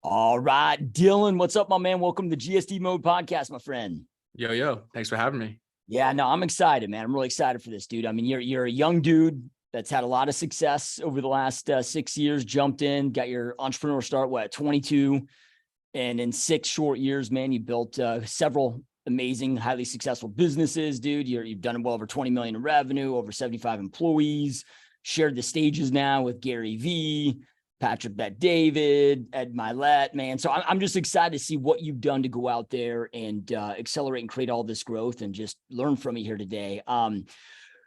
All right, Dylan, what's up, my man? Welcome to the GSD Mode podcast, my friend. Yo, thanks for having me. Yeah, no, I'm excited, man. I'm really excited for this, dude. I mean, you're a young dude that's had a lot of success over the last 6 years, jumped in, got your entrepreneur start, at 22? And in 6 short years, man, you built several amazing, highly successful businesses, dude. You've done well over 20 million in revenue, over 75 employees, shared the stages now with Gary V, Patrick Bet David, Ed Milet, man. So I'm just excited to see what you've done to go out there and accelerate and create all this growth and just learn from you here today.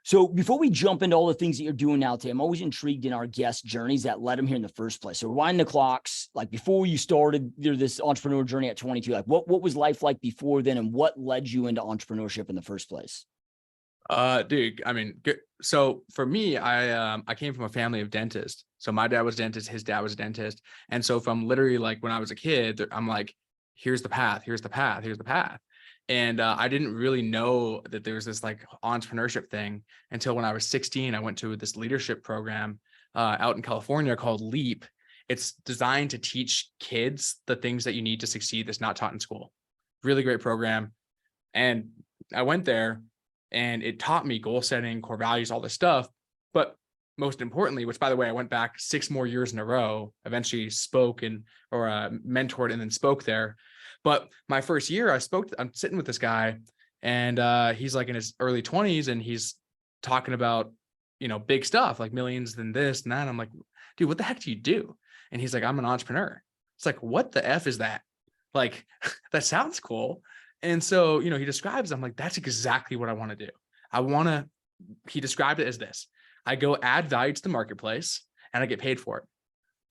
So before we jump into all the things that you're doing now today, I'm always intrigued in our guest journeys that led them here in the first place. So rewind the clocks, like before you started this entrepreneur journey at 22, like what was life like before then, and what led you into entrepreneurship in the first place? Dude, I mean, so for me, I came from a family of dentists. So my dad was a dentist, his dad was a dentist. And so from literally like when I was a kid, I'm like, here's the path, here's the path, here's the path. And I didn't really know that there was this like entrepreneurship thing until when I was 16. I went to this leadership program out in California called LEAP. It's designed to teach kids the things that you need to succeed that's not taught in school. Really great program. And I went there and it taught me goal setting, core values, all this stuff. But most importantly, which by the way, I went back 6 more years in a row, eventually spoke or mentored and then spoke there. But my first year I'm sitting with this guy and he's like in his early 20s and he's talking about, big stuff like millions and this and that. I'm like, dude, what the heck do you do? And he's like, I'm an entrepreneur. It's like, what the F is that? Like, that sounds cool. And so, he describes, I'm like, that's exactly what I want to do. He described it as this: I go add value to the marketplace and I get paid for it.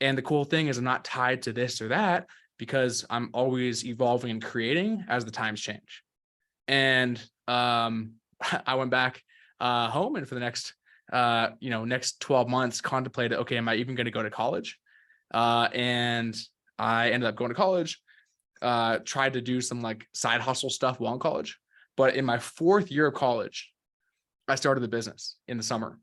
And the cool thing is I'm not tied to this or that because I'm always evolving and creating as the times change. And I went back home and for the next 12 months contemplated, okay, am I even going to go to college? And I ended up going to college, tried to do some like side hustle stuff while in college. But in my 4th year of college, I started the business in the summer,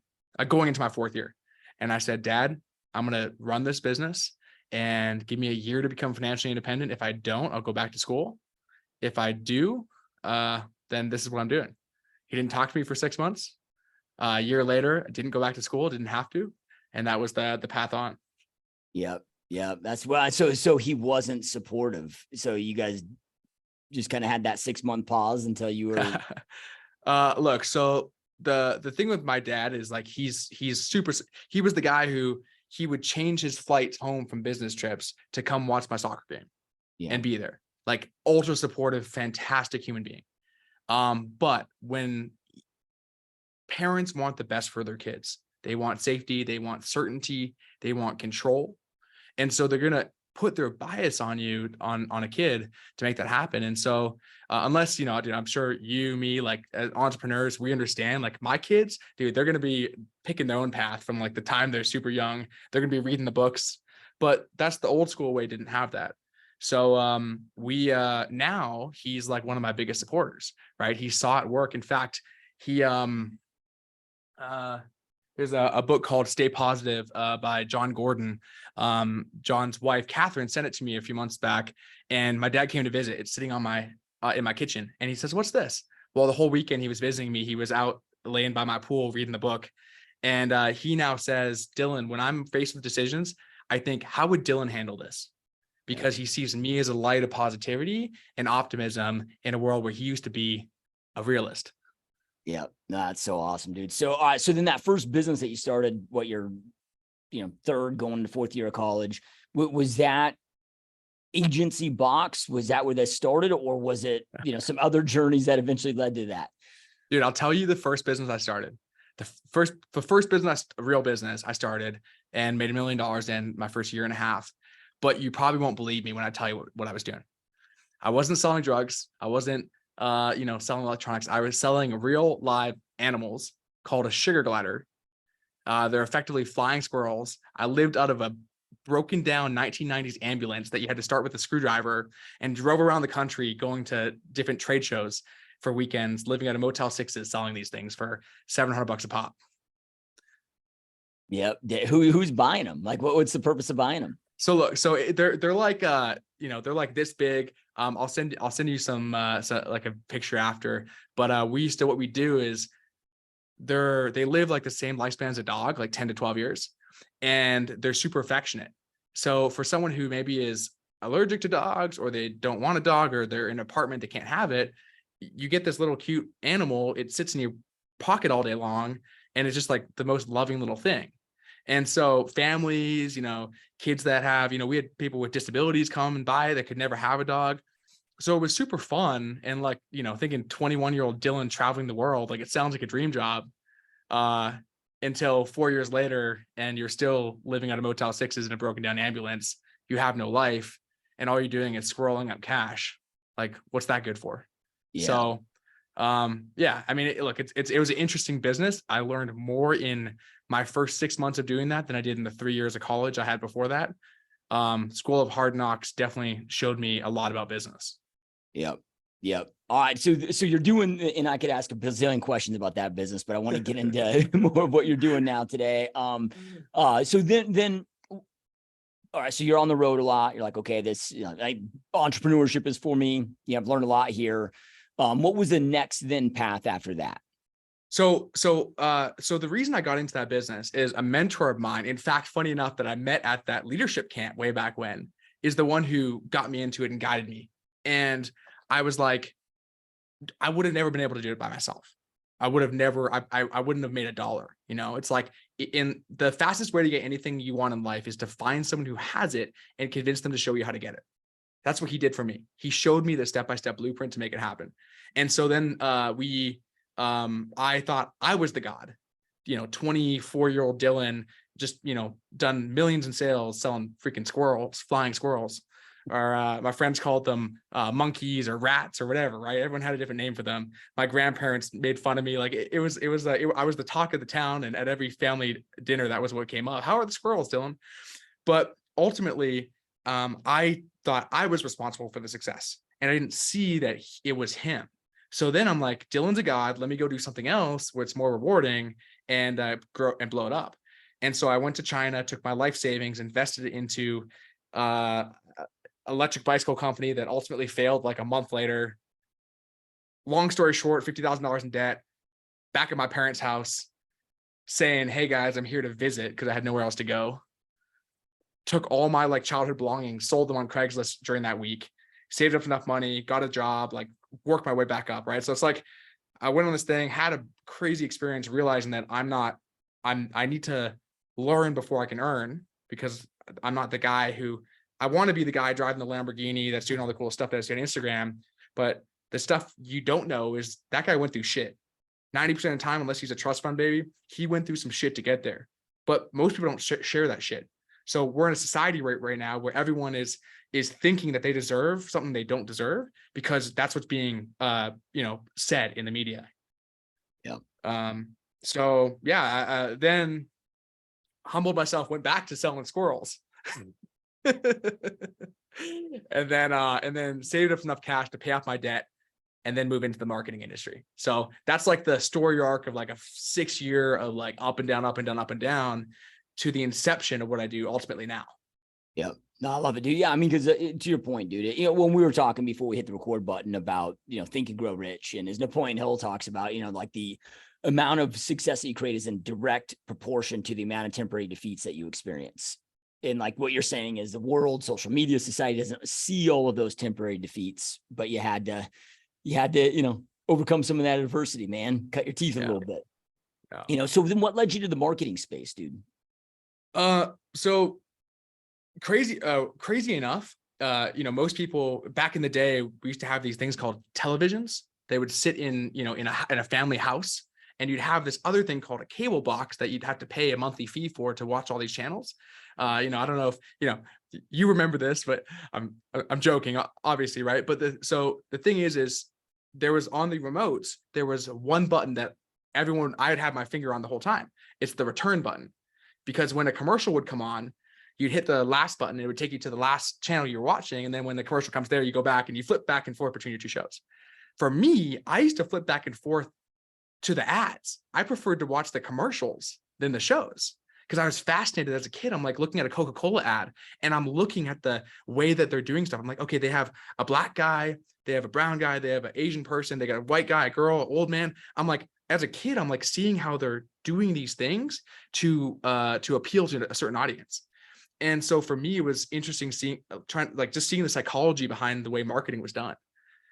going into my 4th year. And I said, Dad, I'm going to run this business and give me a year to become financially independent. If I don't, I'll go back to school. If I do, then this is what I'm doing. He didn't talk to me for 6 months. A year later, I didn't go back to school, didn't have to. And that was the path on. Yep. That's why. So he wasn't supportive. So you guys just kind of had that 6-month pause until you were. Look, so the thing with my dad is like, he was the guy who he would change his flights home from business trips to come watch my soccer game and be there. Like ultra supportive, fantastic human being. But when parents want the best for their kids, they want safety, they want certainty, they want control. And so they're going to put their bias on you, on a kid to make that happen. And so unless, dude, I'm sure you, me, like as entrepreneurs, we understand like my kids, dude, they're going to be picking their own path from like the time they're super young. They're going to be reading the books, but that's the old school way. Didn't have that. So now he's like one of my biggest supporters, right? He saw it work. In fact, he there's a book called Stay Positive by John Gordon. John's wife, Catherine, sent it to me a few months back. And my dad came to visit. It's sitting on in my kitchen. And he says, what's this? Well, the whole weekend he was visiting me. He was out laying by my pool, reading the book. And he now says, Dylan, when I'm faced with decisions, I think, how would Dylan handle this? Because he sees me as a light of positivity and optimism in a world where he used to be a realist. Yeah, that's so awesome, dude. So, so then that first business that you started, what your, 3rd going to 4th year of college, was that agency box? Was that where that started, or was it, some other journeys that eventually led to that? Dude, I'll tell you the first business I started. The first business, a real business I started and made $1 million in my first year and a half. But you probably won't believe me when I tell you what I was doing. I wasn't selling drugs. I wasn't selling electronics. I was selling real live animals called a sugar glider. They're effectively flying squirrels. I lived out of a broken down 1990s ambulance that you had to start with a screwdriver and drove around the country going to different trade shows for weekends, living at a Motel 6s, selling these things for $700 a pop. Yep. Who's buying them? Like, what's the purpose of buying them? So look, they're like they're like this big. I'll send you some like a picture after. But what we do is they live like the same lifespan as a dog, like 10 to 12 years, and they're super affectionate. So for someone who maybe is allergic to dogs, or they don't want a dog, or they're in an apartment, they can't have it, you get this little cute animal, it sits in your pocket all day long, and it's just like the most loving little thing. And so families, kids that have, we had people with disabilities come and buy that could never have a dog. So it was super fun. And like, thinking 21-year-old Dylan traveling the world, like it sounds like a dream job, uh, until 4 years later, and you're still living out of Motel 6s in a broken down ambulance. You have no life, and all you're doing is scrolling up cash. Like, what's that good for? Yeah. So, yeah, I mean, look, it was an interesting business. I learned more in my first 6 months of doing that than I did in the 3 years of college I had before that. School of Hard Knocks definitely showed me a lot about business. Yep. Yep. All right. So you're doing, and I could ask a bazillion questions about that business, but I want to get into more of what you're doing now today. So then, all right. So you're on the road a lot. You're like, okay, this, entrepreneurship is for me. I've learned a lot here. What was the next then path after that? So the reason I got into that business is a mentor of mine. In fact, funny enough, that I met at that leadership camp way back when, is the one who got me into it and guided me. And I was like, I would have never been able to do it by myself. I would have never, I wouldn't have made a dollar. It's like, in the fastest way to get anything you want in life is to find someone who has it and convince them to show you how to get it. That's what he did for me. He showed me the step-by-step blueprint to make it happen. And so then I thought I was the god, 24-year-old Dylan, just, done millions in sales, selling freaking squirrels, flying squirrels. Or my friends called them monkeys or rats or whatever, right? Everyone had a different name for them. My grandparents made fun of me. Like I was the talk of the town, and at every family dinner, that was what came up. How are the squirrels, Dylan? But ultimately, I thought I was responsible for the success, and I didn't see that it was him. So then I'm like, Dylan's a god. Let me go do something else where it's more rewarding, and grow and blow it up. And so I went to China, took my life savings, invested it into electric bicycle company that ultimately failed like a month later. Long story short, $50,000 in debt, back at my parents' house, saying, hey guys, I'm here to visit, because I had nowhere else to go. Took all my like childhood belongings, sold them on Craigslist during that week, saved up enough money, got a job, like worked my way back up. Right. So it's like, I went on this thing, had a crazy experience, realizing that I need to learn before I can earn, because I'm not the guy who, I want to be the guy driving the Lamborghini that's doing all the cool stuff that I see on Instagram. But the stuff you don't know is that guy went through shit. 90% of the time, unless he's a trust fund baby, he went through some shit to get there. But most people don't share that shit. So we're in a society right now where everyone is thinking that they deserve something they don't deserve, because that's what's being said in the media. Yeah. So yeah, then humbled myself, went back to selling squirrels. and then saved up enough cash to pay off my debt, and then move into the marketing industry. So that's like the story arc of like a 6 year of like up and down, up and down, up and down, to the inception of what I do ultimately now. Yeah. No, I love it, dude. Yeah. I mean, because to your point, dude, when we were talking before we hit the record button about, Think and Grow Rich, and as Napoleon Hill talks about, like the amount of success that you create is in direct proportion to the amount of temporary defeats that you experience. And like what you're saying is the world, social media, society doesn't see all of those temporary defeats, but you had to, overcome some of that adversity, man, cut your teeth a little bit. Yeah. So then what led you to the marketing space, dude? So crazy enough, most people back in the day, we used to have these things called televisions. They would sit in a family house, and you'd have this other thing called a cable box that you'd have to pay a monthly fee for to watch all these channels. I don't know if you remember this, but I'm joking, obviously, right? But the thing is there was, on the remotes, there was one button that I would have my finger on the whole time. It's the return button, because when a commercial would come on, you'd hit the last button, it would take you to the last channel you're watching, and then when the commercial comes there, you go back and you flip back and forth between your two shows. For me, I used to flip back and forth to the ads. I preferred to watch the commercials than the shows, because I was fascinated as a kid. I'm like looking at a Coca-Cola ad and I'm looking at the way that they're doing stuff. I'm like, okay, they have a black guy, they have a brown guy, they have an Asian person, they got a white guy, a girl, an old man. I'm like, as a kid, I'm like seeing how they're doing these things to appeal to a certain audience. And so for me, it was interesting seeing, just seeing the psychology behind the way marketing was done.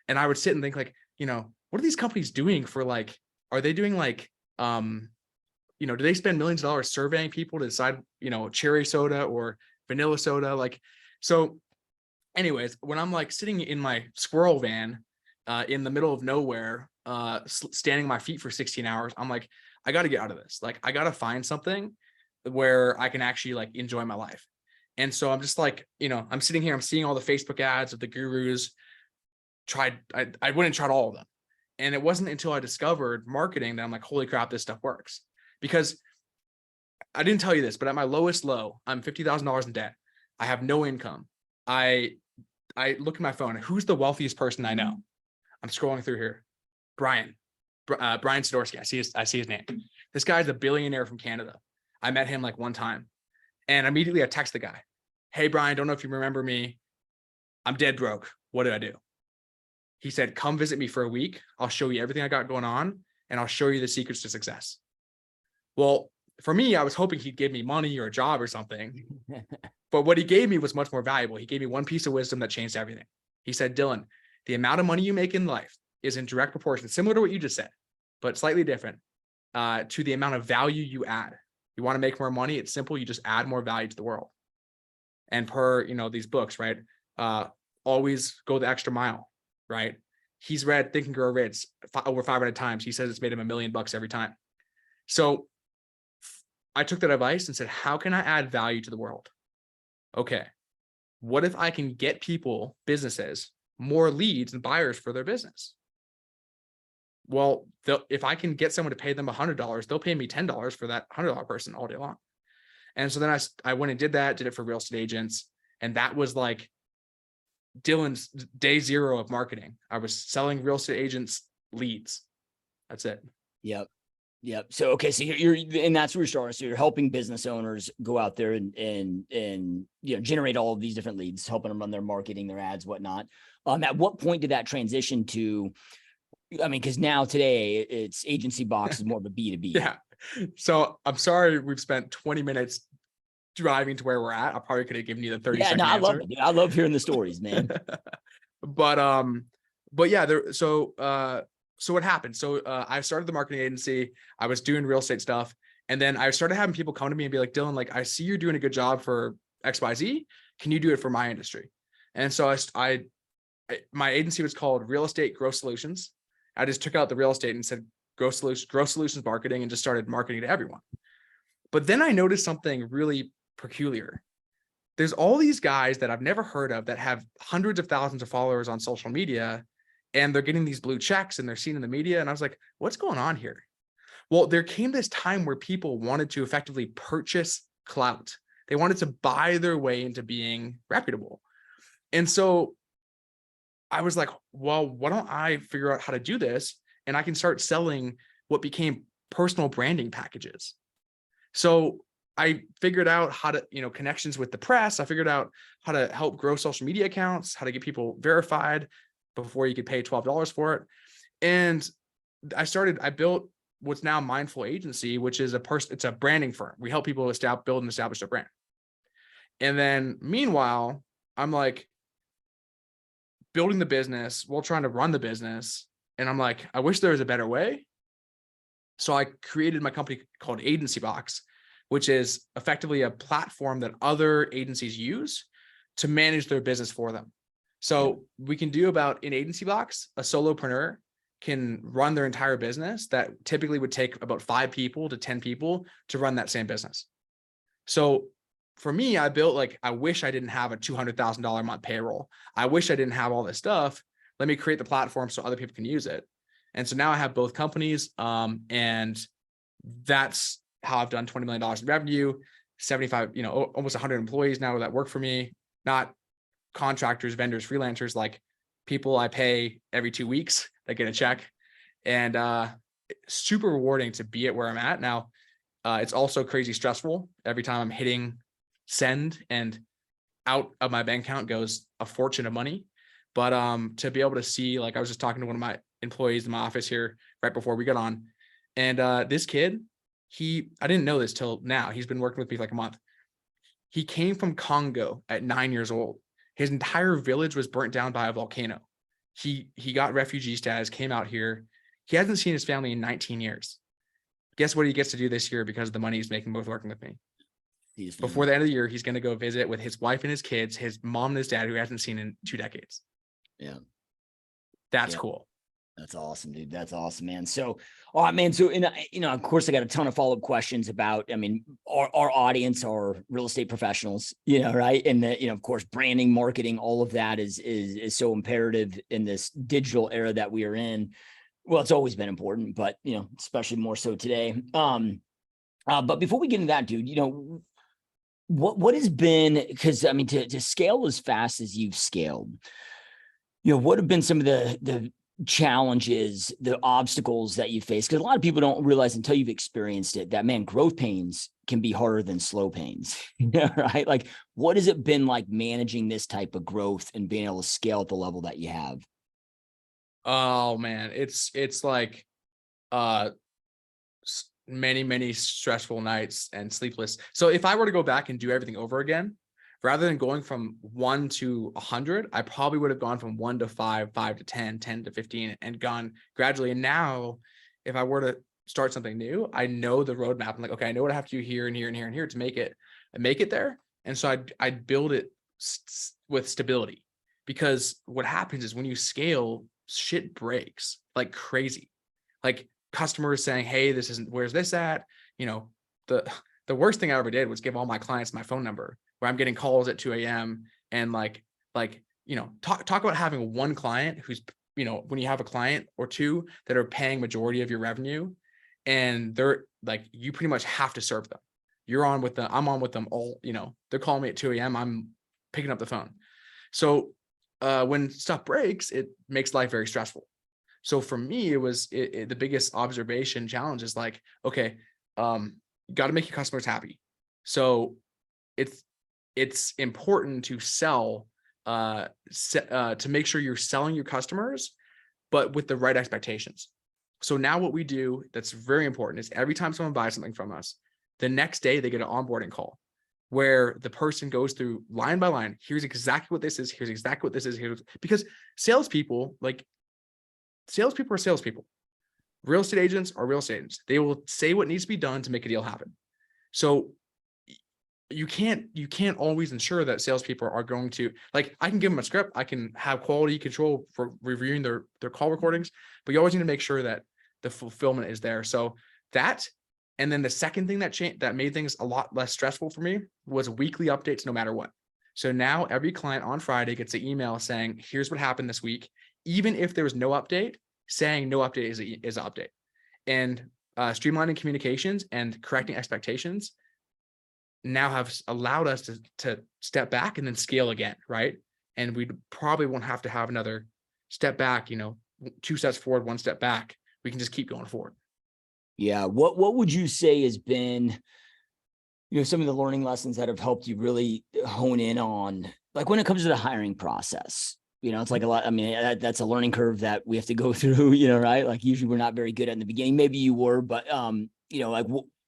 And I would sit and think like, what are these companies doing for like, are they doing like, do they spend millions of dollars surveying people to decide, cherry soda or vanilla soda? Like, so anyways, when I'm like sitting in my squirrel van in the middle of nowhere, standing on my feet for 16 hours, I'm like, I got to get out of this. Like, I got to find something where I can actually like enjoy my life. And so I'm just like, I'm sitting here, I'm seeing all the Facebook ads of the gurus. I went and tried all of them. And it wasn't until I discovered marketing that I'm like, holy crap, this stuff works. Because I didn't tell you this, but at my lowest low, I'm $50,000 in debt. I have no income. I look at my phone. Who's the wealthiest person I know? I'm scrolling through here. Brian Sidorsky. I see his name. This guy's a billionaire from Canada. I met him like one time. And immediately I text the guy. Hey, Brian, don't know if you remember me. I'm dead broke. What do I do? He said, come visit me for a week. I'll show you everything I got going on, and I'll show you the secrets to success. Well, for me, I was hoping he'd give me money or a job or something. But what he gave me was much more valuable. He gave me one piece of wisdom that changed everything. He said, Dylan, the amount of money you make in life is in direct proportion, similar to what you just said, but slightly different, to the amount of value you add. You want to make more money? It's simple. You just add more value to the world. And per, these books, right? Always go the extra mile, right? He's read Think and Grow Rich over 500 times. He says it's made him $1 million every time. So I took that advice and said, how can I add value to the world? Okay. What if I can get people, businesses, more leads and buyers for their business? Well, if I can get someone to pay them $100, they'll pay me $10 for that $100 person all day long. And so then I went and did it for real estate agents. And that was like Dylan's day zero of marketing. I was selling real estate agents leads. That's it. Yep. So, okay. So you're and that's where you're starting. So you're helping business owners go out there and generate all of these different leads, helping them run their marketing, their ads, whatnot. At what point did that transition to, because now today it's Agency Box is more of a B2B. Yeah. So I'm sorry we've spent 20 minutes driving to where we're at. I probably could have given you the 30-second answer. I love it, dude. I love hearing the stories, man. but yeah, so what happened? So I started the marketing agency. I was doing real estate stuff. And then I started having people come to me and be like, Dylan, like, I see you're doing a good job for XYZ. Can you do it for my industry? And so my agency was called Real Estate Growth Solutions. I just took out the real estate and said growth solutions marketing and just started marketing to everyone. But then I noticed something really peculiar. There's all these guys that I've never heard of that have hundreds of thousands of followers on social media, and they're getting these blue checks and they're seen in the media. And I was like, what's going on here? Well, there came this time where people wanted to effectively purchase clout. They wanted to buy their way into being reputable. And so I was like, well, why don't I figure out how to do this? And I can start selling what became personal branding packages. So I figured out how to, connections with the press. I figured out how to help grow social media accounts, how to get people verified before you could pay $12 for it. And I built what's now Mindful Agency, which is it's a branding firm. We help people build and establish their brand. And then meanwhile, I'm like building the business while trying to run the business. And I'm like, I wish there was a better way. So I created my company called Agency Box, which is effectively a platform that other agencies use to manage their business for them. So we can do in Agency Box, a solopreneur can run their entire business that typically would take about 5 people to 10 people to run that same business. So for me, I built I wish I didn't have a $200,000 a month payroll. I wish I didn't have all this stuff. Let me create the platform so other people can use it. And so now I have both companies, and that's how I've done $20 million in revenue, 75, almost 100 employees now that work for me, not contractors, vendors, freelancers, like people I pay every 2 weeks that get a check. And super rewarding to be at where I'm at now. It's also crazy stressful. Every time I'm hitting send and out of my bank account goes a fortune of money. But to be able to see, like I was just talking to one of my employees in my office here right before we got on. And this kid, I didn't know this till now. He's been working with me for like a month. He came from Congo at 9 years old. His entire village was burnt down by a volcano. He got refugee status, came out here. He hasn't seen his family in 19 years. Guess what he gets to do this year because of the money he's making both working with me. Before the end of the year, he's going to go visit with his wife and his kids, his mom and his dad, who he hasn't seen in 2 decades. Yeah. That's cool. That's awesome, dude. That's awesome, man. So, all right, man. So, of course, I got a ton of follow-up questions about, our audience are real estate professionals, right? And of course, branding, marketing, all of that is so imperative in this digital era that we are in. Well, it's always been important, but, especially more so today. But before we get into that, dude, what has been, because to scale as fast as you've scaled, what have been some of the challenges, the obstacles that you face? Because a lot of people don't realize until you've experienced it that, man, growth pains can be harder than slow pains, right? Like, what has it been like managing this type of growth and being able to scale at the level that you have? Oh man, it's like many stressful nights and sleepless. So if I were to go back and do everything over again, rather than going from 1 to 100, I probably would have gone from 1 to 5, 5 to 10, 10 to 15, and gone gradually. And now, if I were to start something new, I know the roadmap. I'm like, okay, I know what I have to do here and here and here and here to make it there. And so I'd build it with stability, because what happens is when you scale, shit breaks like crazy. Like customers saying, hey, this isn't, where's this at? The worst thing I ever did was give all my clients my phone number, where I'm getting calls at 2 a.m. and talk about having one client who's, when you have a client or two that are paying majority of your revenue, and they're like, you pretty much have to serve them. You're on with them. I'm on with them all, they're calling me at 2 a.m. I'm picking up the phone. So when stuff breaks, it makes life very stressful. So for me, it was the biggest observation challenge is like, okay, you got to make your customers happy. So it's important to sell, to make sure you're selling your customers, but with the right expectations. So now what we do that's very important is every time someone buys something from us, the next day they get an onboarding call where the person goes through line by line. Here's exactly what this is. Here's exactly what this is. Because salespeople are salespeople. Real estate agents are real estate agents. They will say what needs to be done to make a deal happen. So you can't always ensure that salespeople are going to, like, I can give them a script. I can have quality control for reviewing their call recordings, but you always need to make sure that the fulfillment is there. So that, and then the second thing that made things a lot less stressful for me was weekly updates no matter what. So now every client on Friday gets an email saying, here's what happened this week. Even if there was no update, saying no update is an update. And streamlining communications and correcting expectations now have allowed us to step back and then scale again, right? And we probably won't have to have another step back, 2 steps forward, 1 step back. We can just keep going forward. Yeah. What would you say has been, some of the learning lessons that have helped you really hone in on, like, when it comes to the hiring process? It's like a lot. That's a learning curve that we have to go through, right? Like, usually we're not very good at in the beginning. Maybe you were, but,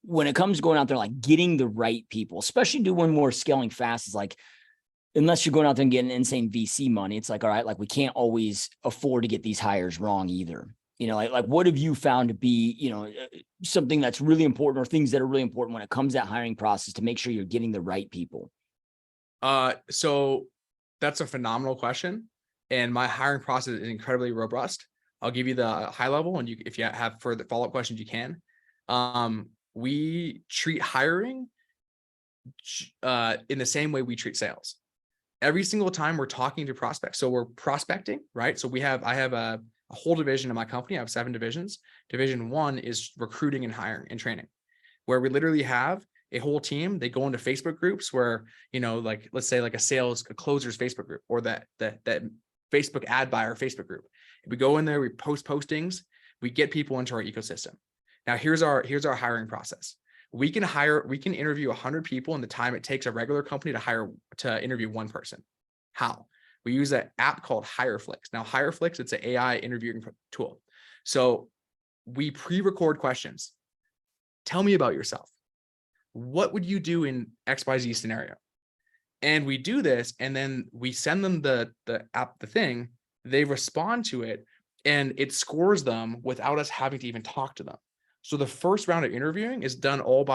when it comes to going out there, like getting the right people, especially doing more scaling fast, is like, unless you're going out there and getting insane VC money, it's like, all right, like, we can't always afford to get these hires wrong either. Like what have you found to be, something that's really important, or things that are really important when it comes to that hiring process to make sure you're getting the right people? So that's a phenomenal question. And my hiring process is incredibly robust. I'll give you the high level, and if you have further follow-up questions, you can. We treat hiring in the same way we treat sales. Every single time we're talking to prospects. So we're prospecting, right? So I have a whole division in my company. I have 7 divisions. Division 1 is recruiting and hiring and training, where we literally have a whole team. They go into Facebook groups where, like, let's say like a closer's Facebook group, or that Facebook ad buyer Facebook group. We go in there, we post postings, we get people into our ecosystem. Now here's our hiring process. We can interview 100 people in the time it takes a regular company to interview one person. How? We use an app called HireFlix. Now, HireFlix, it's an AI interviewing tool. So we pre-record questions. Tell me about yourself. What would you do in XYZ scenario? And we do this, and then we send them the thing. They respond to it, and it scores them without us having to even talk to them. So the first round of interviewing is done all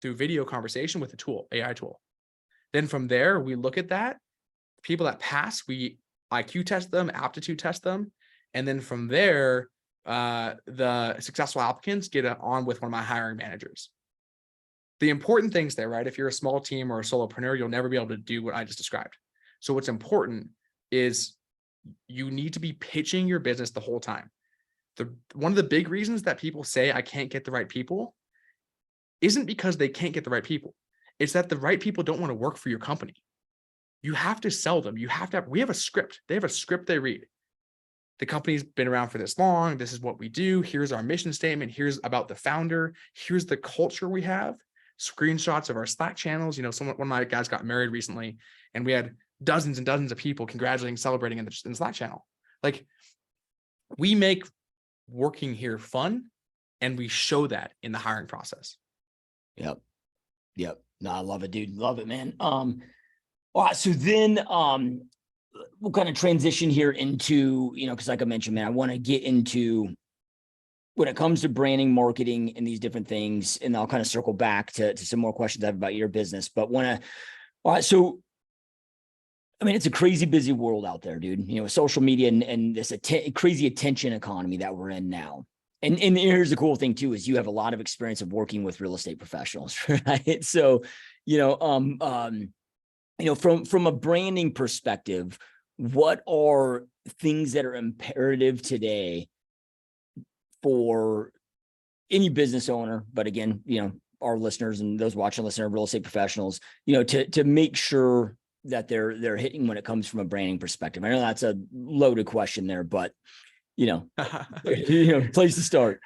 through video conversation with a tool, AI tool. Then from there, we look at that. People that pass, we IQ test them, aptitude test them. And then from there, the successful applicants get on with one of my hiring managers. The important things there, right? If you're a small team or a solopreneur, you'll never be able to do what I just described. So what's important is you need to be pitching your business the whole time. One of the big reasons that people say I can't get the right people isn't because they can't get the right people. It's that the right people don't want to work for your company. You have to sell them. We have a script. They have a script they read. The company's been around for this long. This is what we do. Here's our mission statement. Here's about the founder. Here's the culture we have. Screenshots of our Slack channels. One of my guys got married recently, and we had dozens and dozens of people congratulating, celebrating in the Slack channel. Like, we make working here fun, and we show that in the hiring process. Yep. No, I love it, dude. Love it, man. All right, so then we'll kind of transition here into, because like I mentioned, man, I want to get into when it comes to branding, marketing, and these different things, and I'll kind of circle back to some more questions I have about your business. But all right, so I mean, it's a crazy busy world out there, dude. Social media and this crazy attention economy that we're in now. And here's the cool thing too, is you have a lot of experience of working with real estate professionals, right? So, from a branding perspective, what are things that are imperative today for any business owner? But again, our listeners and those watching, listening, real estate professionals, to make sure that they're hitting when it comes from a branding perspective. I know that's a loaded question there, but place to start.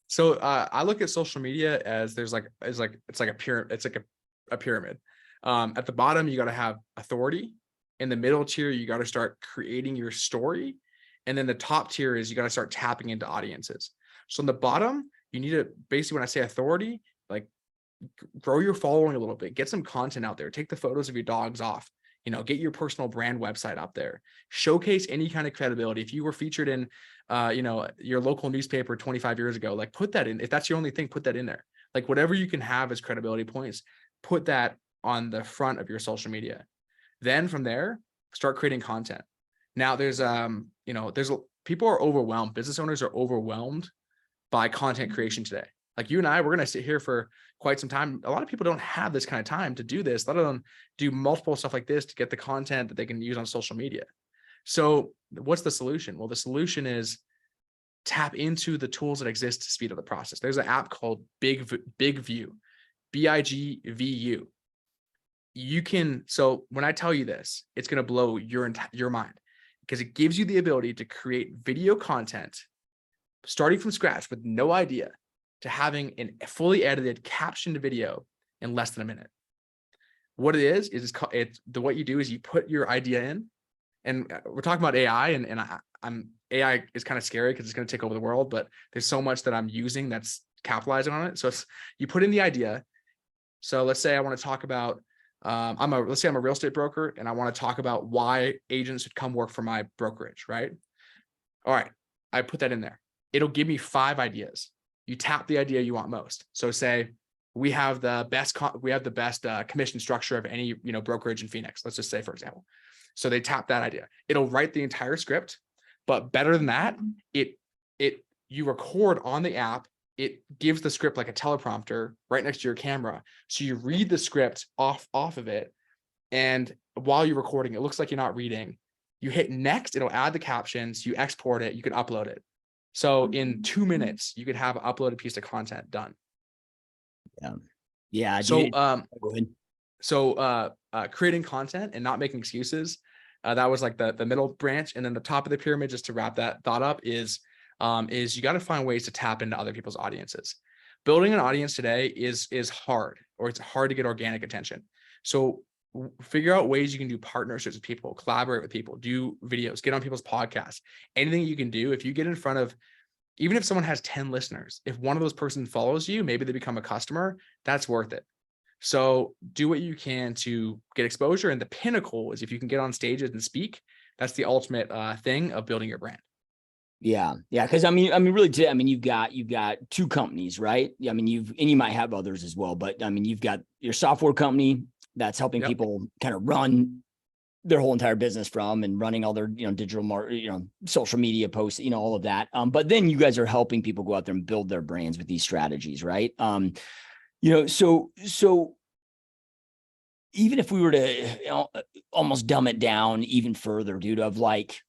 So I look at social media as it's like a pyramid. It's like a pyramid. At the bottom, you got to have authority. In the middle tier, you got to start creating your story. And then the top tier is you got to start tapping into audiences. So in the bottom, you need to basically, when I say authority, like grow your following a little bit, get some content out there, take the photos of your dogs off, get your personal brand website up there, showcase any kind of credibility. If you were featured in, your local newspaper 25 years ago, like put that in. If that's your only thing, put that in there. Like whatever you can have as credibility points, put that on the front of your social media. Then from there, start creating content. Now there's people are overwhelmed. Business owners are overwhelmed by content creation today. Like you and I, we're going to sit here for quite some time. A lot of people don't have this kind of time to do this, let alone do multiple stuff like this to get the content that they can use on social media. So what's the solution? Well, the solution is tap into the tools that exist to speed up the process. There's an app called Big View, BIGVU. So when I tell you this, it's going to blow your mind, because it gives you the ability to create video content starting from scratch with no idea to having a fully edited captioned video in less than a minute. What it is what you do is you put your idea in, and we're talking about AI, and AI is kind of scary because it's going to take over the world, but there's so much that I'm using that's capitalizing on it. So you put in the idea. So let's say I want to talk about, let's say I'm a real estate broker and I want to talk about why agents should come work for my brokerage, right? All right, I put that in there. It'll give me 5 ideas. You tap the idea you want most. So say we have the best commission structure of any brokerage in Phoenix. Let's just say, for example. So they tap that idea. It'll write the entire script, but better than that, you record on the app. It gives the script like a teleprompter right next to your camera. So you read the script off of it. And while you're recording, it looks like you're not reading. You hit next, it'll add the captions, you export it, you can upload it. So in 2 minutes, you could have an uploaded piece of content done. Yeah. So creating content and not making excuses. That was like the middle branch. And then the top of the pyramid, just to wrap that thought up, is you got to find ways to tap into other people's audiences. building an audience today is hard, or it's hard to get organic attention. So figure out ways you can do partnerships with people, collaborate with people, do videos, get on people's podcasts, anything you can do. If you get in front of, even if someone has 10 listeners, if one of those persons follows you, maybe they become a customer, that's worth it. So do what you can to get exposure. And the pinnacle is if you can get on stages and speak, that's the ultimate thing of building your brand. Yeah. Yeah. Cause I mean, really today, I mean, you've got two companies, right? I mean, and you might have others as well, but I mean, you've got your software company that's helping people kind of run their whole entire business from, and running all their, digital social media posts, all of that. But then you guys are helping people go out there and build their brands with these strategies, right? So even if we were to almost dumb it down even further, dude, of like,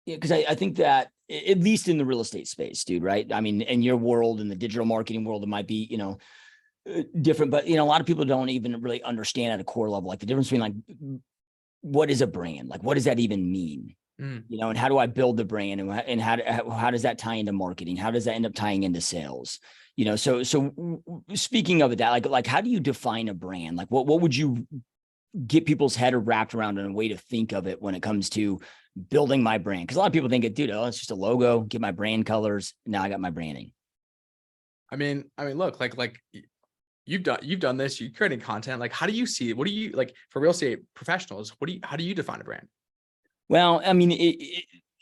because I think that at least in the real estate space, dude, right? I mean, in your world, in the digital marketing world, it might be, different, but a lot of people don't even really understand at a core level, like the difference between like, what is a brand? Like, what does that even mean? And how do I build the brand, and how does that tie into marketing? How does that end up tying into sales? So speaking of that, like how do you define a brand? Like what would you get people's head wrapped around in a way to think of it when it comes to building my brand? Because a lot of people think it, dude, it's just a logo, get my brand colors. Now I got my branding. I mean, look, like you've done this, you're creating content. Like, how do you see it? What do you like for real estate professionals? How do you define a brand? Well, I mean,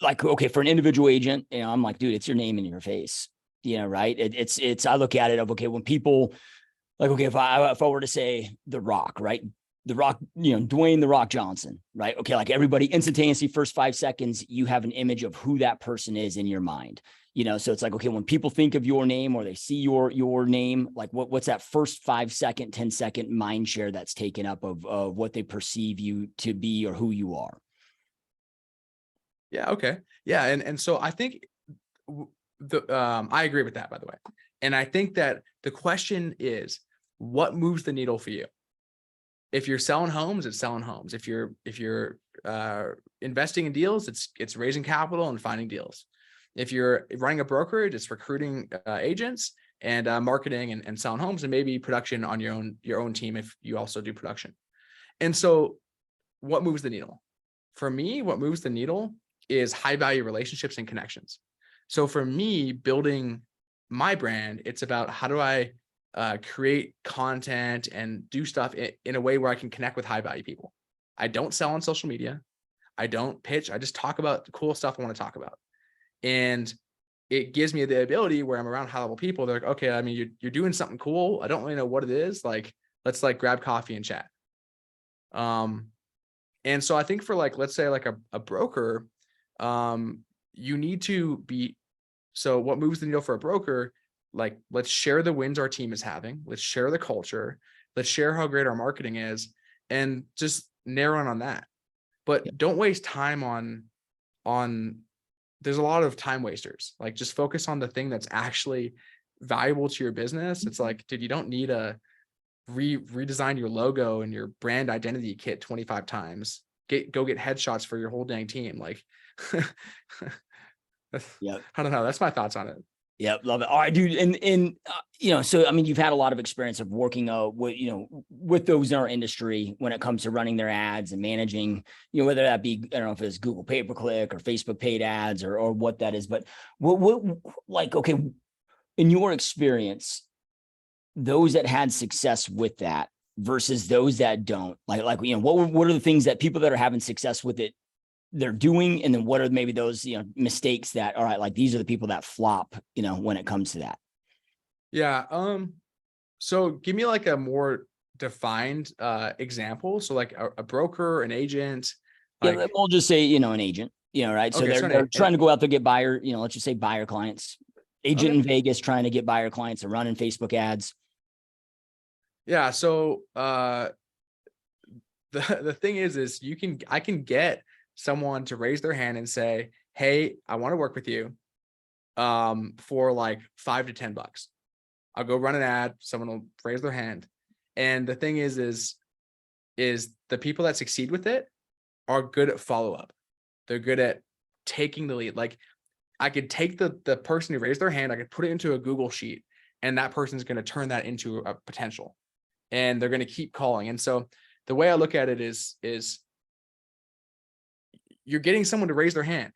like, okay, for an individual agent, I'm like, dude, it's your name in your face, right? I look at it of, okay, when people like, okay, if I were to say The Rock, right? The Rock, Dwayne The Rock Johnson, right? Okay, like everybody instantaneously, first 5 seconds, you have an image of who that person is in your mind. So it's like, okay, when people think of your name or they see your name, like what's that first 5 second, 10-second mind share that's taken up of what they perceive you to be or who you are. Yeah. Okay. Yeah. And so I think I agree with that, by the way. And I think that the question is, what moves the needle for you? If you're selling homes, it's selling homes. If you're investing in deals, it's raising capital and finding deals. If you're running a brokerage, it's recruiting agents and marketing and selling homes, and maybe production on your own team if you also do production. And so what moves the needle? For me, what moves the needle is high value relationships and connections. So for me, building my brand, it's about how do I create content and do stuff in a way where I can connect with high value people. I don't sell on social media. I don't pitch. I just talk about the cool stuff I want to talk about. And it gives me the ability where I'm around high level people. They're like, okay, I mean, you're doing something cool. I don't really know what it is. Like, let's like grab coffee and chat. And so I think for like, let's say like a broker, you need to be, so what moves the needle for a broker, like, let's share the wins our team is having. Let's share the culture. Let's share how great our marketing is, and just narrow in on that. But don't waste time on, there's a lot of time wasters. Like, just focus on the thing that's actually valuable to your business. It's like, dude, you don't need a redesign your logo and your brand identity kit 25 times. Go get headshots for your whole dang team. Like, Yeah. I don't know. That's my thoughts on it. Yeah, love it. All right, dude. And so I mean, you've had a lot of experience of working with those in our industry when it comes to running their ads and managing, whether that be, I don't know if it's Google pay-per-click or Facebook paid ads or what that is, but what like, okay, in your experience, those that had success with that versus those that don't, like what are the things that people that are having success with it they're doing, and then what are maybe those mistakes that, all right, like these are the people that flop when it comes to that? Yeah. So give me like a more defined example. So like a broker, an agent. Like, Yeah, we'll just say an agent, right? So okay, they're trying to go out there, get buyer, let's just say buyer clients. Agent okay. in Vegas trying to get buyer clients and running Facebook ads. Yeah. So the thing is I can get someone to raise their hand and say, hey, I want to work with you for like $5 to $10. I'll go run an ad. Someone will raise their hand. And the thing is the people that succeed with it are good at follow-up. They're good at taking the lead. Like, I could take the person who raised their hand, I could put it into a Google sheet and that person's going to turn that into a potential, and they're going to keep calling. And so the way I look at it is you're getting someone to raise their hand.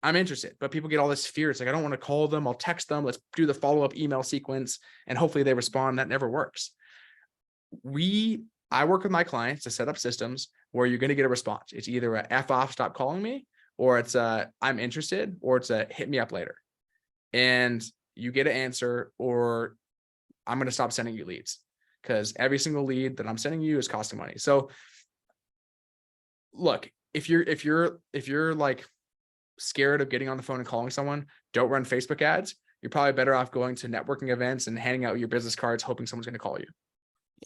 I'm interested, but people get all this fear. It's like, I don't want to call them. I'll text them. Let's do the follow-up email sequence, and hopefully they respond. That never works. I work with my clients to set up systems where you're going to get a response. It's either a F off, stop calling me, or it's a I'm interested, or it's a hit me up later. And you get an answer, or I'm going to stop sending you leads, because every single lead that I'm sending you is costing money. So look, if you're like scared of getting on the phone and calling someone, don't run Facebook ads. You're probably better off going to networking events and handing out your business cards, hoping someone's going to call you.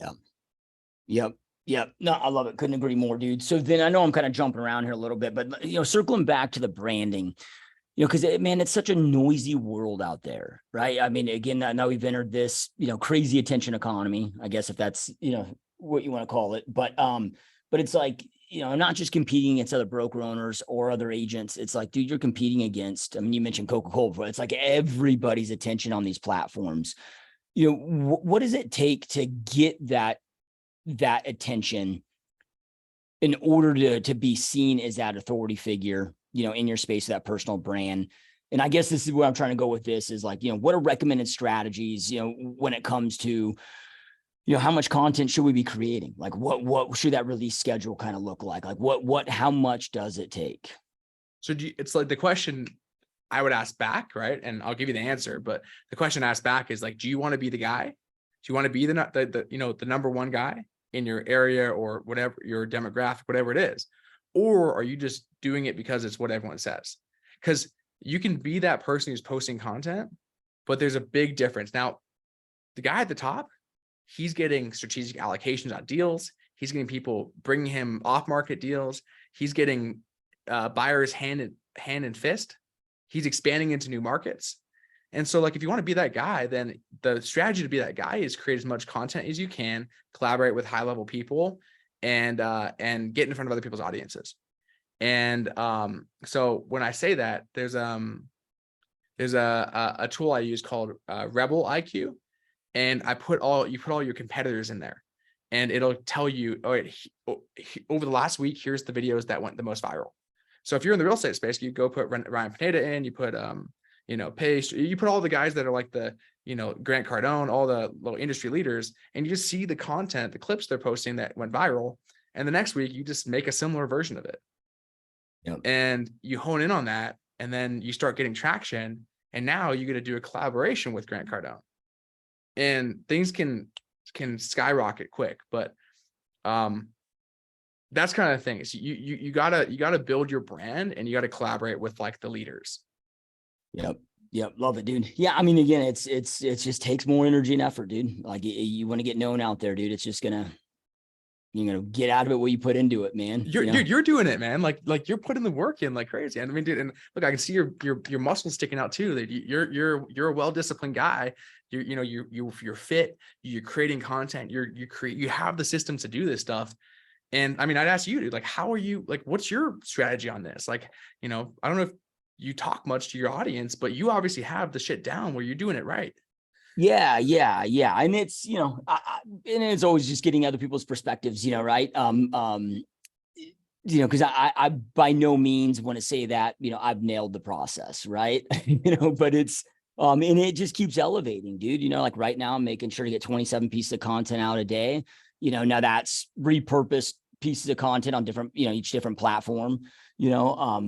Yeah. Yep. No, I love it. Couldn't agree more, dude. So then I know I'm kind of jumping around here a little bit, but circling back to the branding, because man, it's such a noisy world out there, right? I mean, again, I know we've entered this, crazy attention economy, I guess, if that's, what you want to call it. But it's like, not just competing against other broker owners or other agents. It's like, dude, you're competing against, I mean, you mentioned Coca-Cola, but it's like everybody's attention on these platforms. What does it take to get that attention in order to be seen as that authority figure, in your space, that personal brand? And I guess this is where I'm trying to go with this is like, what are recommended strategies, when it comes to, how much content should we be creating? Like what should that release schedule kind of look like? Like how much does it take? So it's like the question I would ask back, right? And I'll give you the answer, but the question asked back is like, do you want to be the guy? Do you want to be the number one guy in your area or whatever your demographic, whatever it is? Or are you just doing it because it's what everyone says? Because you can be that person who's posting content, but there's a big difference. Now, the guy at the top, he's getting strategic allocations on deals. He's getting people bringing him off-market deals. He's getting buyers hand in fist. He's expanding into new markets. And so like, if you want to be that guy, then the strategy to be that guy is create as much content as you can, collaborate with high level people, and get in front of other people's audiences. And so when I say that, there's a tool I use called Rebel IQ, and you put all your competitors in there, and it'll tell you, all right, over the last week, here's the videos that went the most viral. So if you're in the real estate space, you go put Ryan Pineda in, you put Pace, you put all the guys that are like the, Grant Cardone, all the little industry leaders, and you just see the content, the clips they're posting that went viral. And the next week you just make a similar version of it. Yep. And you hone in on that, and then you start getting traction. And now you're going to do a collaboration with Grant Cardone, and things can skyrocket quick. But that's kind of the thing. Is you gotta build your brand, and you got to collaborate with like the leaders. Yep. Love it, dude. Yeah. I mean, again, it's just takes more energy and effort, dude. Like you want to get known out there, dude. It's just gonna, get out of it what you put into it, man. Dude, you're doing it, man. Like you're putting the work in like crazy. I mean, dude, and look, I can see your muscles sticking out too. That you're a well-disciplined guy. You're fit. You're creating content. You have the systems to do this stuff. And I mean, I'd ask you, dude, like, how are you, like, what's your strategy on this? Like, I don't know if you talk much to your audience, but you obviously have the shit down where you're doing it right. Yeah. And it's, and it's always just getting other people's perspectives, right? Cause I by no means want to say that, I've nailed the process, right? But it's, and it just keeps elevating, dude. Like right now I'm making sure to get 27 pieces of content out a day. Now that's repurposed pieces of content on different, each different platform, but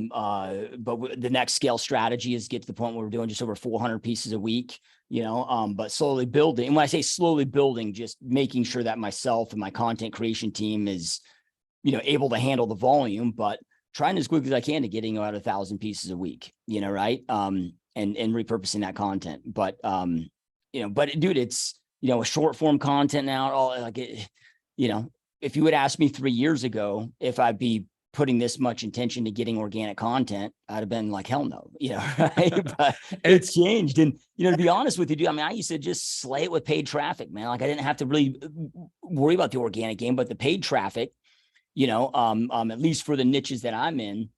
the next scale strategy is get to the point where we're doing just over 400 pieces a week, but slowly building. And when I say slowly building, just making sure that myself and my content creation team is, able to handle the volume, but trying as quick as I can to getting out 1,000 pieces a week, right. And repurposing that content. But, but dude, it's, a short form content now, all like it, if you would ask me 3 years ago, if I'd be putting this much intention to getting organic content, I'd have been like, hell no, right? But it's changed. And, to be honest with you, dude, I mean, I used to just slay it with paid traffic, man. Like I didn't have to really worry about the organic game, but the paid traffic, at least for the niches that I'm in,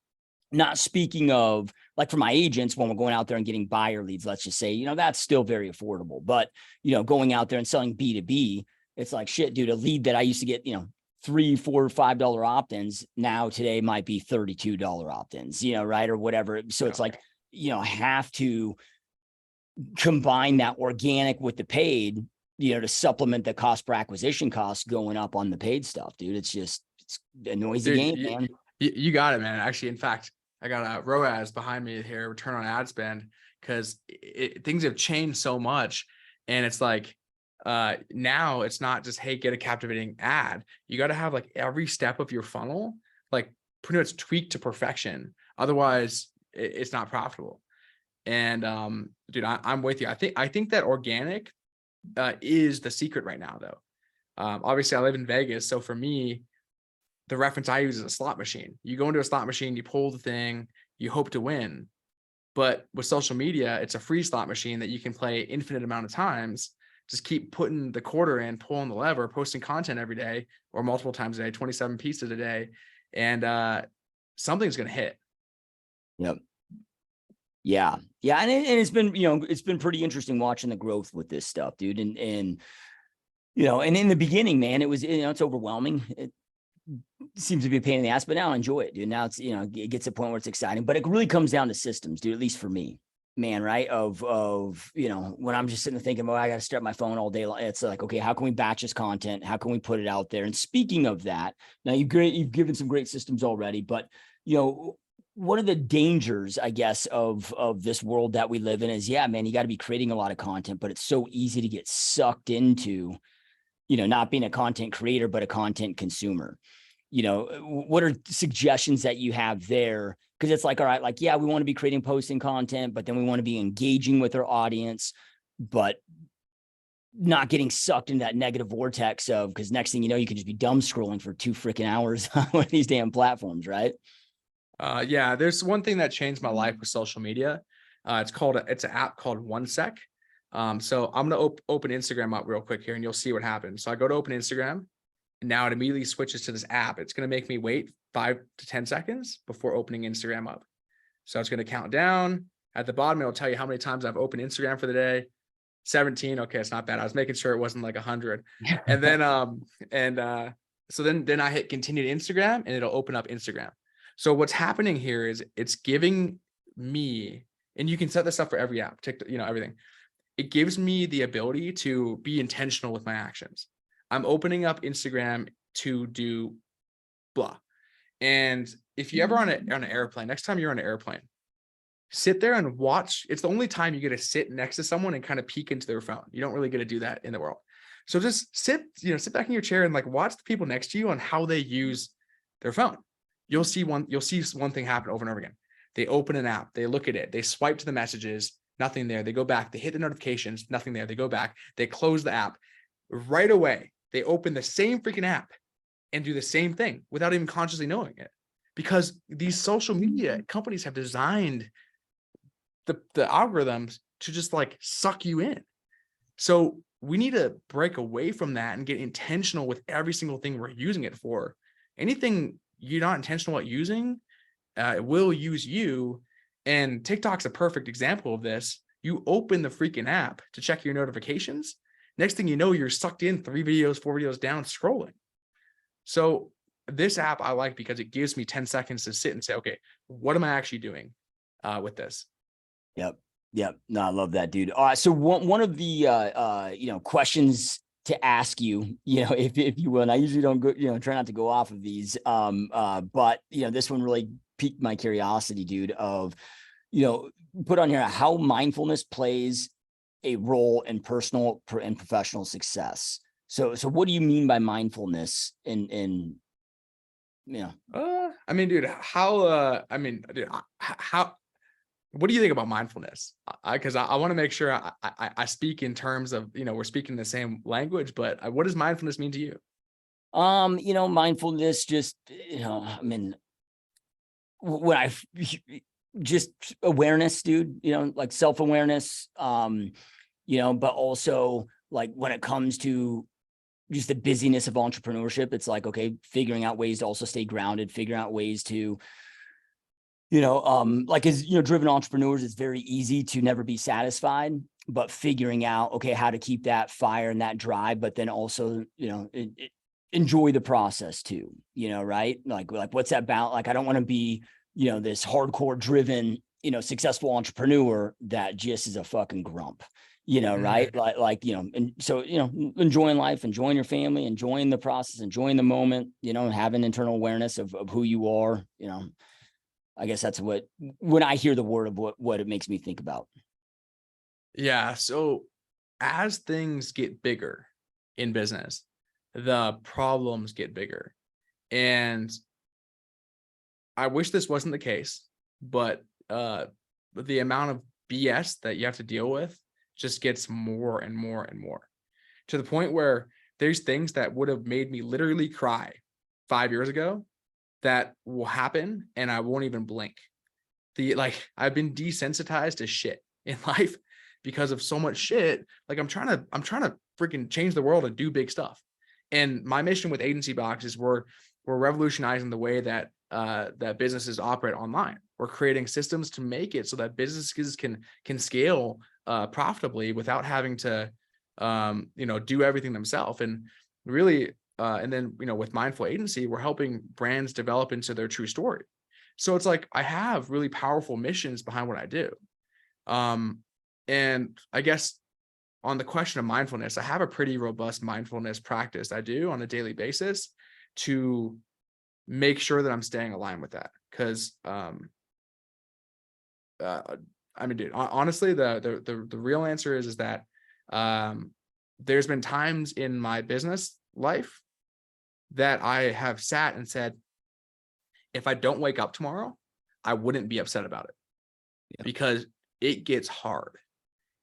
Not speaking of like for my agents, when we're going out there and getting buyer leads, let's just say, that's still very affordable. But, going out there and selling B2B, it's like, shit, dude, a lead that I used to get, $3, $4, $5 opt-ins now today might be $32 opt-ins, right? Or whatever. So it's like, I have to combine that organic with the paid, to supplement the cost per acquisition costs going up on the paid stuff, dude. It's a noisy game, man. You got it, man. Actually, in fact, I got a ROAS behind me here, return on ad spend, because things have changed so much. And it's like, now it's not just, hey, get a captivating ad. You got to have like every step of your funnel, like pretty much tweaked to perfection. Otherwise it's not profitable. And, dude, I'm with you. I think that organic, is the secret right now though. Obviously I live in Vegas. So for me, the reference I use is a slot machine. You go into a slot machine, you pull the thing, you hope to win. But with social media, it's a free slot machine that you can play infinite amount of times. Just keep putting the quarter in, pulling the lever, posting content every day or multiple times a day, 27 pieces a day. And something's going to hit. Yep. Yeah. Yeah. And it's been, it's been pretty interesting watching the growth with this stuff, dude. And in the beginning, man, it was, it's overwhelming. It seems to be a pain in the ass, but now I enjoy it, dude. Now it's, it gets to a point where it's exciting, but it really comes down to systems, dude, at least for me, man, right? Of, when I'm just sitting there thinking, well, I got to stare at my phone all day long. It's like, okay, how can we batch this content? How can we put it out there? And speaking of that, now you've given some great systems already, but one of the dangers, I guess, of this world that we live in is, yeah, man, you got to be creating a lot of content, but it's so easy to get sucked into, not being a content creator, but a content consumer. What are suggestions that you have there? Because it's like, all right, like, yeah, we want to be creating, posting content, but then we want to be engaging with our audience, but not getting sucked into that negative vortex of, because next thing you know, you can just be dumb scrolling for 2 freaking hours on one of these damn platforms, right? Yeah, there's one thing that changed my life with social media. It's an app called OneSec. So I'm going to open Instagram up real quick here and you'll see what happens. So I go to open Instagram and now it immediately switches to this app. It's going to make me wait 5 to 10 seconds before opening Instagram up. So it's going to count down. At the bottom, it'll tell you how many times I've opened Instagram for the day. 17. Okay, it's not bad. I was making sure it wasn't like 100. And then, so then I hit continue to Instagram and it'll open up Instagram. So what's happening here is it's giving me, and you can set this up for every app, TikTok, everything. It gives me the ability to be intentional with my actions. I'm opening up Instagram to do blah. And if you ever on an airplane, next time you're on an airplane, sit there and watch. It's the only time you get to sit next to someone and kind of peek into their phone. You don't really get to do that in the world. So just sit back in your chair and like watch the people next to you on how they use their phone. You'll see one thing happen over and over again. They open an app, they look at it, they swipe to the messages, nothing there. They go back, they hit the notifications, nothing there. They go back, they close the app. Right away, they open the same freaking app and do the same thing without even consciously knowing it. Because these social media companies have designed the algorithms to just like suck you in. So we need to break away from that and get intentional with every single thing we're using it for. Anything you're not intentional about using, it will use you. And TikTok's a perfect example of this. You open the freaking app to check your notifications. Next thing you know, you're sucked in 3 videos, 4 videos down scrolling. So this app I like because it gives me 10 seconds to sit and say, okay, what am I actually doing with this? Yep. No, I love that, dude. All right. So one of the, questions to ask you, if you will, and I usually don't go, try not to go off of these. But this one really piqued my curiosity, dude, of, put on here how mindfulness plays a role in personal and professional success. So what do you mean by mindfulness in I mean, dude, how, what do you think about mindfulness? Because I want to make sure I speak in terms of, we're speaking the same language, but what does mindfulness mean to you? Mindfulness, just, when I just awareness, dude, like self-awareness, but also like when it comes to just the busyness of entrepreneurship, it's like, okay, figuring out ways to also stay grounded, figuring out ways to Like as driven entrepreneurs, it's very easy to never be satisfied, but figuring out, okay, how to keep that fire and that drive, but then also, enjoy the process too, right? Like what's that about? Like, I don't want to be, this hardcore driven, successful entrepreneur that just is a fucking grump, right? And so, enjoying life, enjoying your family, enjoying the process, enjoying the moment, having internal awareness of who you are, I guess that's when I hear the word of what it makes me think about. Yeah. So as things get bigger in business, the problems get bigger. And I wish this wasn't the case, but the amount of BS that you have to deal with just gets more and more and more, to the point where there's things that would have made me literally cry 5 years ago that will happen and I won't even blink. I've been desensitized to shit in life because of so much shit. Like I'm trying to freaking change the world and do big stuff. And my mission with Agency Box is we're revolutionizing the way that that businesses operate online. We're creating systems to make it so that businesses can scale profitably without having to do everything themselves. And really, and then with Mindful Agency, we're helping brands develop into their true story. So it's like I have really powerful missions behind what I do. And I guess on the question of mindfulness, I have a pretty robust mindfulness practice I do on a daily basis to make sure that I'm staying aligned with that. Because dude, honestly, the real answer is that there's been times in my business life that I have sat and said, if I don't wake up tomorrow, I wouldn't be upset about it. Yeah. Because it gets hard.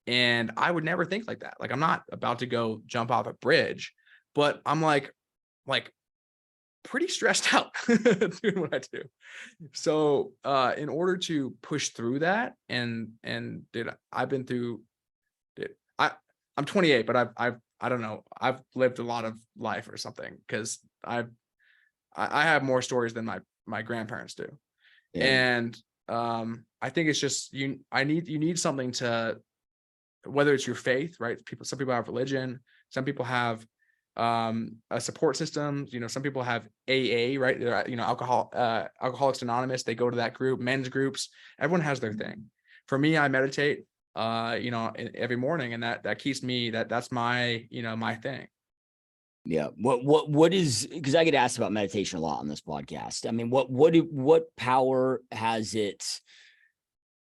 And I would never think like that. Like I'm not about to go jump off a bridge, but I'm like pretty stressed out doing what I do. So in order to push through that, and dude, I've been through I'm 28, but I don't know, I've lived a lot of life or something, because I have more stories than my grandparents do. Yeah. And I think it's just you need something to, whether it's your faith, right? Some people have religion, some people have a support system, some people have AA, right? Alcoholics Anonymous, they go to that group, men's groups, everyone has their thing. For me, I meditate every morning, and that keeps me, that's my my thing. Yeah. What is, because I get asked about meditation a lot on this podcast. I mean, what power has it?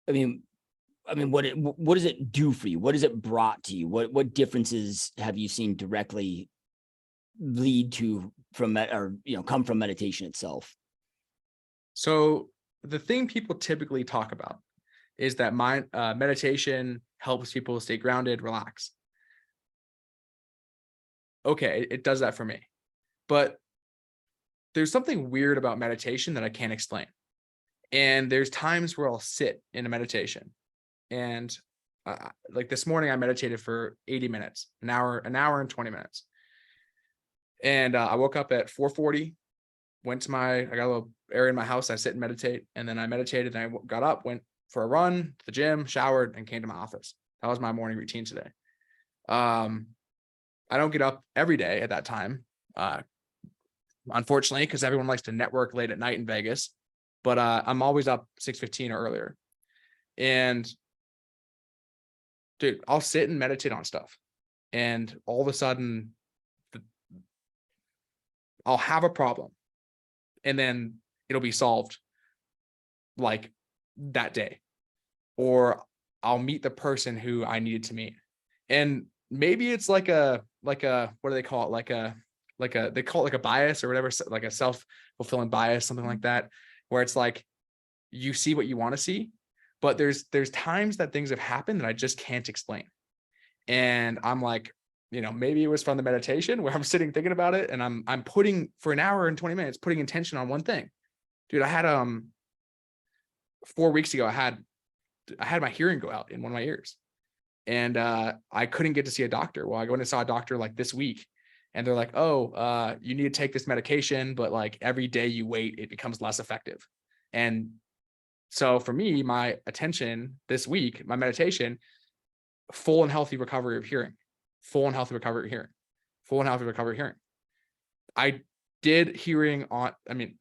I mean, what does it do for you? What has it brought to you? What differences have you seen directly lead to come from meditation itself? So the thing people typically talk about is that meditation helps people stay grounded, relax. Okay, it does that for me. But there's something weird about meditation that I can't explain. And there's times where I'll sit in a meditation, and like this morning, I meditated for 80 minutes, an hour and 20 minutes. And I woke up at 4:40, I got a little area in my house. I sit and meditate. And then I meditated, and I got up, went for a run to the gym, showered, and came to my office. That was my morning routine today. I don't get up every day at that time, unfortunately, because everyone likes to network late at night in Vegas. But I'm always up 6:15 or earlier. And dude, I'll sit and meditate on stuff. And all of a sudden, I'll have a problem, and then it'll be solved like that day. Or I'll meet the person who I needed to meet. And maybe it's like a what do they call it? They call it like a bias or whatever, like a self-fulfilling bias, something like that, where it's like you see what you want to see, but there's times that things have happened that I just can't explain. And I'm like, maybe it was from the meditation where I'm sitting thinking about it, and I'm putting for an hour and 20 minutes, putting intention on one thing. Dude, I had 4 weeks ago, I had my hearing go out in one of my ears, and I couldn't get to see a doctor. Well, I went and saw a doctor like this week, and they're like, oh, you need to take this medication, but like every day you wait, it becomes less effective. And So for me, my attention this week, my meditation, full and healthy recovery of hearing, full and healthy recovery of hearing, full and healthy recovery of hearing. I did hearing on, I mean,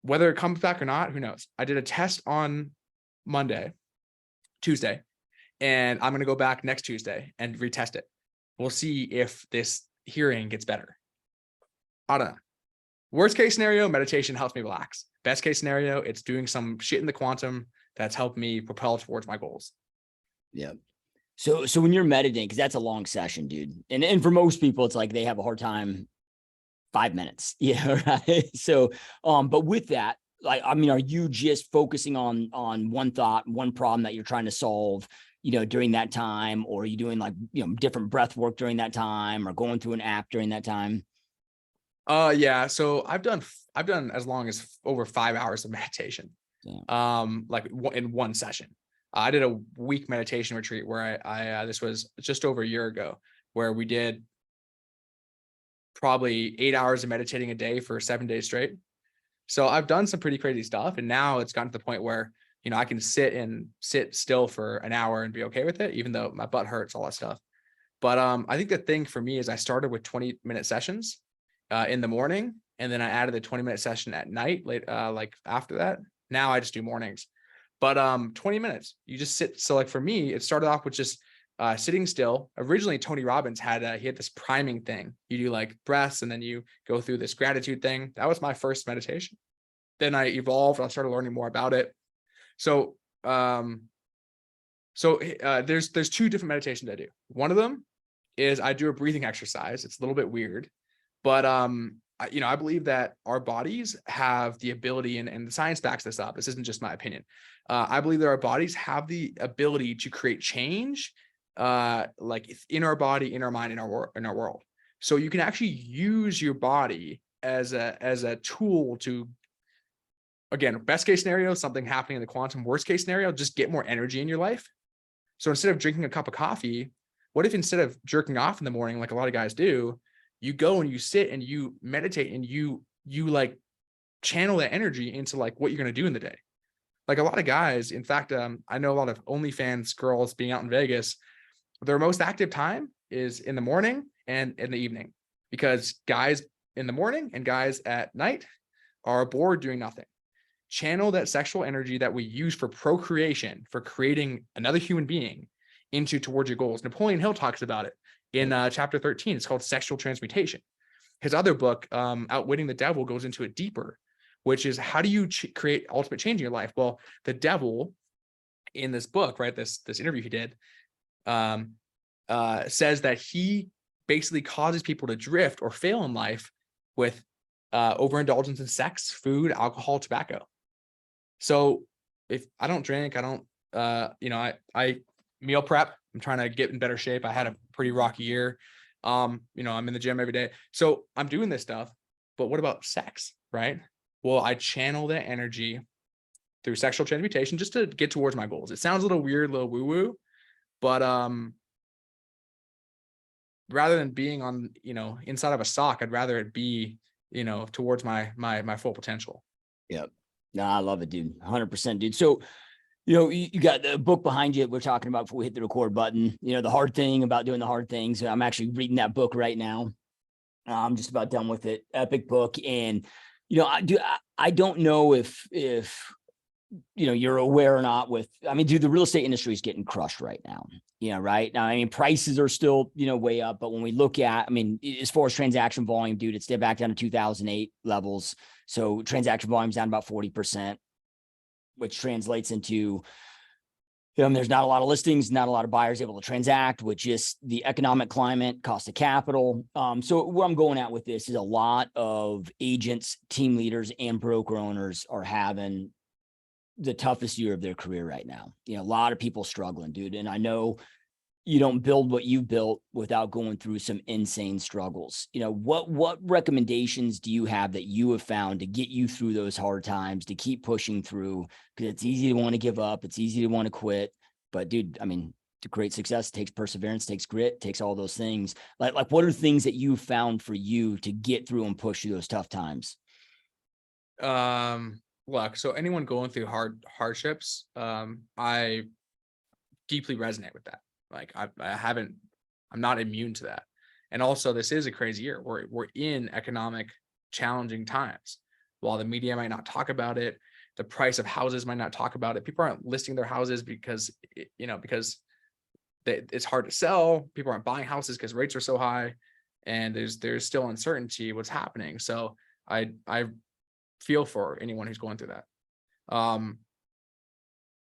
whether it comes back or not, who knows? I did a test on Tuesday, and I'm going to go back next Tuesday and retest it. We'll see if this hearing gets better. I don't know. Worst case scenario, meditation helps me relax. Best case scenario, it's doing some shit in the quantum that's helped me propel towards my goals. Yeah. So when you're meditating, because that's a long session, dude. And for most people, it's like they have a hard time 5 minutes. Yeah. Right. So, but with that, like, I mean, are you just focusing on one thought, one problem that you're trying to solve, during that time? Or are you doing like, different breath work during that time, or going through an app during that time? Yeah. So I've done as long as over 5 hours of meditation. Yeah. Like in one session. I did a week meditation retreat where I this was just over a year ago, where we did probably 8 hours of meditating a day for 7 days straight. So I've done some pretty crazy stuff. And now it's gotten to the point where, I can sit still for an hour and be okay with it, even though my butt hurts, all that stuff. But I think the thing for me is I started with 20-minute sessions in the morning, and then I added the 20-minute session at night, like after that. Now I just do mornings. But 20 minutes, you just sit. So like for me, it started off with just sitting still. Originally, Tony Robbins he had this priming thing. You do like breaths, and then you go through this gratitude thing. That was my first meditation. Then I evolved. I started learning more about it. So there's 2 different meditations I do. One of them is I do a breathing exercise. It's a little bit weird, but I believe that our bodies have the ability, and the science backs this up. This isn't just my opinion. I believe that our bodies have the ability to create change, like in our body, in our mind, in our world. So you can actually use your body as a tool to, again, best case scenario, something happening in the quantum. Worst case scenario, just get more energy in your life. So instead of drinking a cup of coffee, what if instead of jerking off in the morning, like a lot of guys do, you go and you sit and you meditate and you like channel that energy into like what you're going to do in the day. Like a lot of guys, in fact, I know a lot of OnlyFans girls being out in Vegas, their most active time is in the morning and in the evening, because guys in the morning and guys at night are bored doing nothing. Channel that sexual energy that we use for procreation, for creating another human being, into towards your goals. Napoleon Hill talks about it in chapter 13. It's called sexual transmutation. His other book, Outwitting the Devil, goes into it deeper, which is how do you create ultimate change in your life? Well, the devil in this book, right, this interview he did, says that he basically causes people to drift or fail in life with overindulgence in sex, food, alcohol, tobacco. So if I don't drink, I don't, I meal prep. I'm trying to get in better shape. I had a pretty rocky year. I'm in the gym every day. So I'm doing this stuff, but what about sex, right? Well, I channel that energy through sexual transmutation just to get towards my goals. It sounds a little weird, a little woo-woo, but rather than being on, inside of a sock, I'd rather it be, towards my full potential. Yep. No, I love it, dude. 100%, dude. So, you got the book behind you we're talking about before we hit the record button, the hard thing about doing the hard things. I'm actually reading that book right now. I'm just about done with it. Epic book. And, I don't know if you're aware or not dude, the real estate industry is getting crushed right now. Right now, prices are still, way up. But when we look at, as far as transaction volume, dude, it's back down to 2008 levels. So transaction volume is down about 40%, which translates into, there's not a lot of listings, not a lot of buyers able to transact with just the economic climate, cost of capital. So where I'm going at with this is a lot of agents, team leaders, and broker owners are having the toughest year of their career right now. A lot of people struggling, dude. And I know you don't build what you built without going through some insane struggles. What recommendations do you have that you have found to get you through those hard times, to keep pushing through? Because it's easy to want to give up. It's easy to want to quit. But dude, to great success takes perseverance, takes grit, takes all those things. Like what are things that you found for you to get through and push through those tough times? luck. So anyone going through hardships, I deeply resonate with that. Like I'm not immune to that. And also this is a crazy year. We're in economic challenging times. While the media might not talk about it, the price of houses might not talk about it. People aren't listing their houses because, because it's hard to sell. People aren't buying houses because rates are so high, and there's still uncertainty what's happening. So I feel for anyone who's going through that.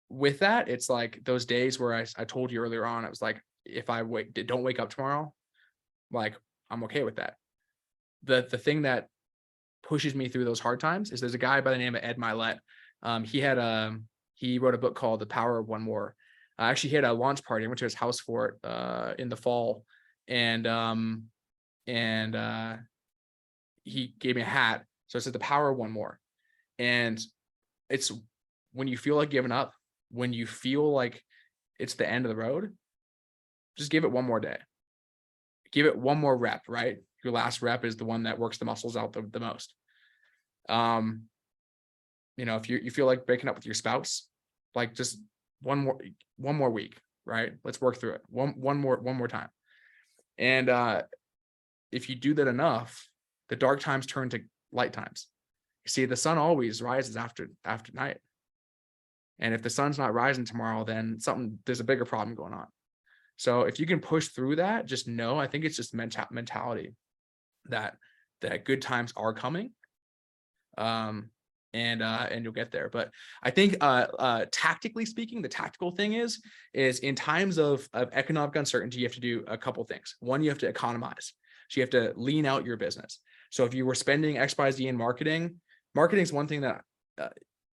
With that, it's like those days where I told you earlier on, I was like, if I don't wake up tomorrow, like I'm okay with that. The thing that pushes me through those hard times is there's a guy by the name of Ed Milet. He wrote a book called The Power of One More. Actually, he had a launch party. I went to his house for it in the fall, and he gave me a hat. So it said The Power of One More. And it's when you feel like giving up, when you feel like it's the end of the road, just give it one more day. Give it one more rep, right? Your last rep is the one that works the muscles out the most. If you feel like breaking up with your spouse, like just one more week, right? Let's work through it. One more time. And if you do that enough, the dark times turn to light times. You see, the sun always rises after night. And if the sun's not rising tomorrow, then there's a bigger problem going on. So if you can push through that, just know, I think it's just mentality that good times are coming. And you'll get there. But I think tactically speaking, the tactical thing is in times of economic uncertainty, you have to do a couple things. One, you have to economize. So you have to lean out your business. So if you were spending XYZ in marketing is one thing that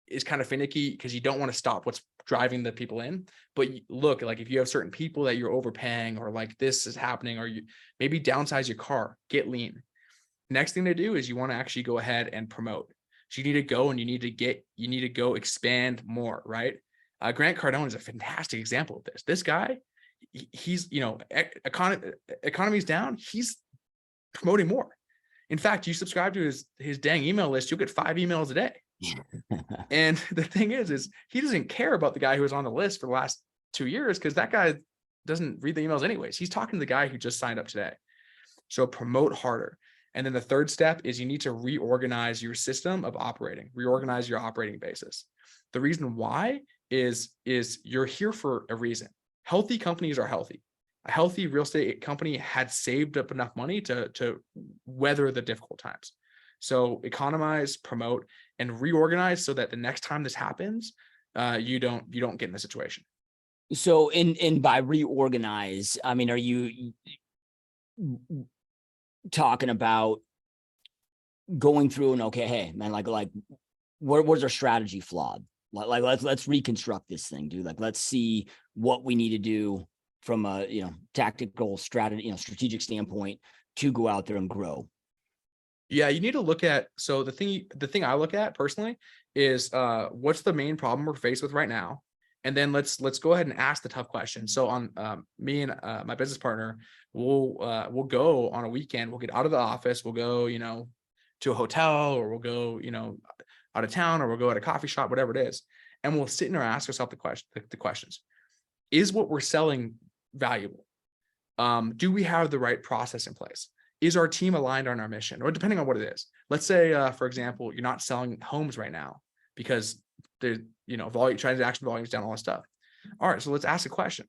is kind of finicky because you don't want to stop what's driving the people in. But look, like if you have certain people that you're overpaying, or like this is happening, or you maybe downsize your car, get lean. Next thing to do is you want to actually go ahead and promote. So you need to go and you need to go expand more, right? Grant Cardone is a fantastic example of this. This guy, he's, economy's down, he's promoting more. In fact, you subscribe to his dang email list, you'll get 5 emails a day. And the thing is he doesn't care about the guy who was on the list for the last 2 years, because that guy doesn't read the emails anyways. He's talking to the guy who just signed up today. So promote harder. And then the third step is you need to reorganize your system of operating, reorganize your operating basis. The reason why is you're here for a reason. Healthy companies are healthy. A healthy real estate company had saved up enough money to weather the difficult times. So economize, promote, and reorganize so that the next time this happens, you don't get in the situation. So in by reorganize, I mean, are you talking about going through and okay, hey man, like where's our strategy flawed? Like let's reconstruct this thing, dude. Like let's see what we need to do from a tactical strategy, strategic standpoint to go out there and grow. Yeah, you need to look at, so the thing I look at personally is what's the main problem we're faced with right now, and then let's go ahead and ask the tough questions. So on me and my business partner, we'll go on a weekend, we'll get out of the office, we'll go to a hotel, or we'll go out of town, or we'll go at a coffee shop, whatever it is, and we'll sit in there and ask ourselves the questions. Is what we're selling valuable? Do we have the right process in place? Is our team aligned on our mission? Or depending on what it is. Let's say, for example, you're not selling homes right now because there's, transaction volume is down, all that stuff. All right, so let's ask a question.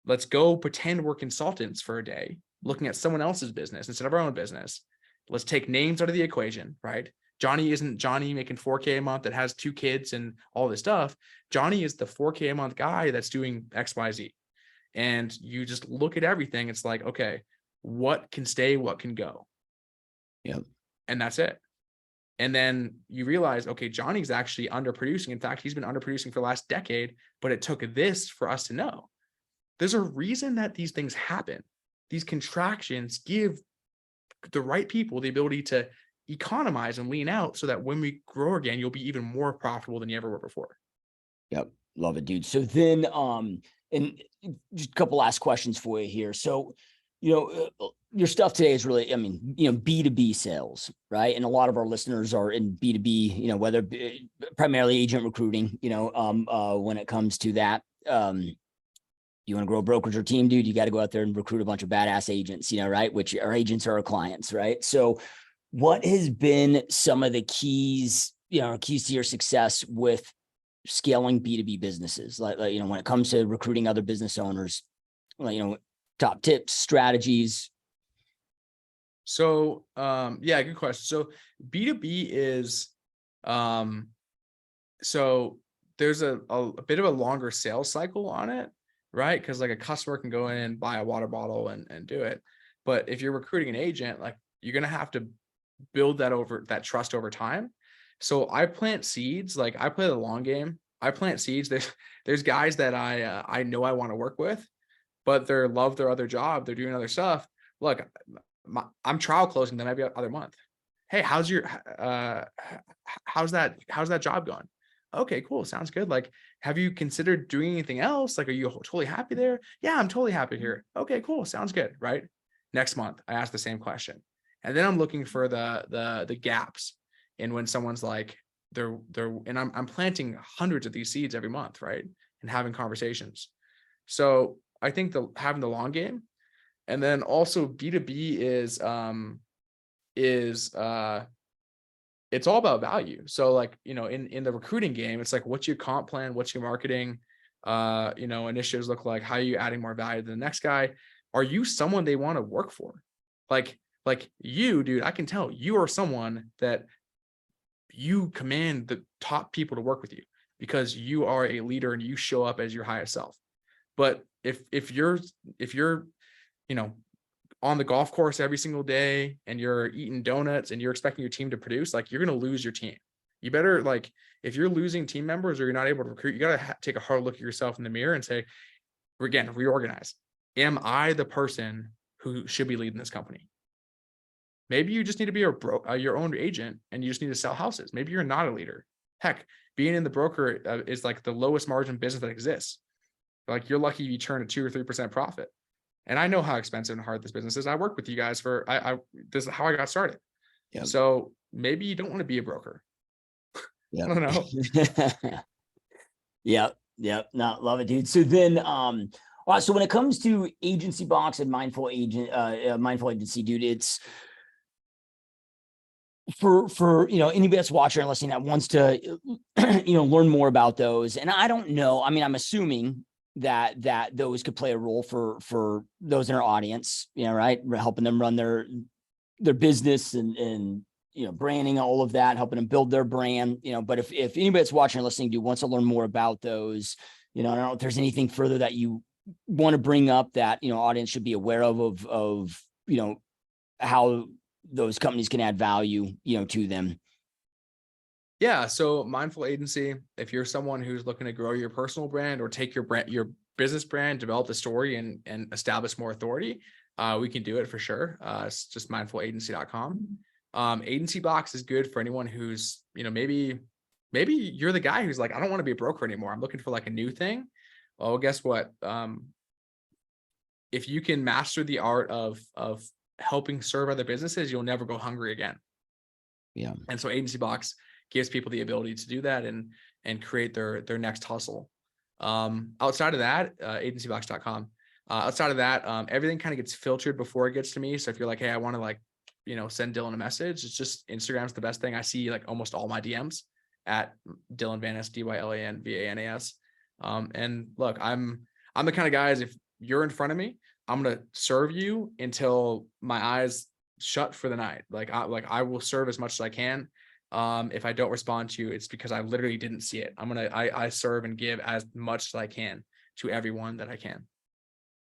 Let's go pretend we're consultants for a day, looking at someone else's business instead of our own business. Let's take names out of the equation, right? Johnny isn't Johnny making 4K a month that has 2 kids and all this stuff. Johnny is the 4K a month guy that's doing XYZ. And you just look at everything. It's like, okay, what can stay, what can go. Yep. And that's it. And then you realize, okay, Johnny's actually underproducing. In fact, he's been underproducing for the last decade, but it took this for us to know. There's a reason that these things happen. These contractions give the right people the ability to economize and lean out so that when we grow again, you'll be even more profitable than you ever were before. Yep. Love it, dude. So then, and just a couple last questions for you here. So Your stuff today is really, I mean, B2B sales, right? And a lot of our listeners are in B2B, whether primarily agent recruiting, when it comes to that. You want to grow a brokerage or team, dude, you got to go out there and recruit a bunch of badass agents, right? Which our agents are our clients, right? So what has been some of the keys to your success with scaling B2B businesses? Like, when it comes to recruiting other business owners, top tips, strategies. So, yeah, good question. So B2B is, so there's a bit of a longer sales cycle on it, right? Because like a customer can go in and buy a water bottle and do it. But if you're recruiting an agent, like you're going to have to build that trust over time. So I plant seeds, like I play the long game. I plant seeds. There's guys that I know I want to work with, but they love their other job. They're doing other stuff. Look, I'm trial closing them every other month. Hey, how's that job going? Okay, cool. Sounds good. Like, have you considered doing anything else? Like, are you totally happy there? Yeah, I'm totally happy here. Okay, cool. Sounds good. Right. Next month, I ask the same question. And then I'm looking for the gaps in when someone's like, and I'm planting hundreds of these seeds every month, right? And having conversations. So I think having the long game, and then also B2B is it's all about value. So like, in the recruiting game, it's like, what's your comp plan? What's your marketing, initiatives look like? How are you adding more value to the next guy? Are you someone they want to work for? Like you, dude, I can tell you are someone that you command the top people to work with you because you are a leader and you show up as your highest self. But if you're, on the golf course every single day and you're eating donuts and you're expecting your team to produce, like you're going to lose your team. You better, like, if you're losing team members or you're not able to recruit, you got to take a hard look at yourself in the mirror and say, again, reorganize. Am I the person who should be leading this company? Maybe you just need to be your own agent and you just need to sell houses. Maybe you're not a leader. Heck, being in the broker is like the lowest margin business that exists. Like you're lucky you turn a 2 or 3% profit. And I know how expensive and hard this business is. I work with you guys this is how I got started. Yep. So maybe you don't want to be a broker. Yep. I don't know. Yep. No, love it, dude. So then, all right, so when it comes to Agency Box and Mindful Agency, dude, it's for anybody that's watching or listening that wants to learn more about those. And I don't know, I mean, I'm assuming that those could play a role for those in our audience, right? Helping them run their business and branding, all of that, helping them build their brand, but if anybody that's watching or listening to wants to learn more about those, I don't know if there's anything further that you want to bring up that, audience should be aware of how those companies can add value, to them. Yeah. So Mindful Agency, if you're someone who's looking to grow your personal brand or take your business brand, develop the story and establish more authority, we can do it for sure. It's just mindfulagency.com. Agency Box is good for anyone who's, maybe you're the guy who's like, I don't want to be a broker anymore. I'm looking for like a new thing. Well, guess what? If you can master the art of helping serve other businesses, you'll never go hungry again. Yeah. And so Agency Box gives people the ability to do that and create their next hustle. Outside of that, agencybox.com. Outside of that, everything kind of gets filtered before it gets to me. So if you're like, hey, I want to send Dylan a message, it's just Instagram's the best thing. I see like almost all my DMs at Dylan Vanas, DYLANVANAS. And look, I'm the kind of guys, if you're in front of me, I'm going to serve you until my eyes shut for the night. I will serve as much as I can. If I don't respond to you, it's because I literally didn't see it. I serve and give as much as I can to everyone that I can.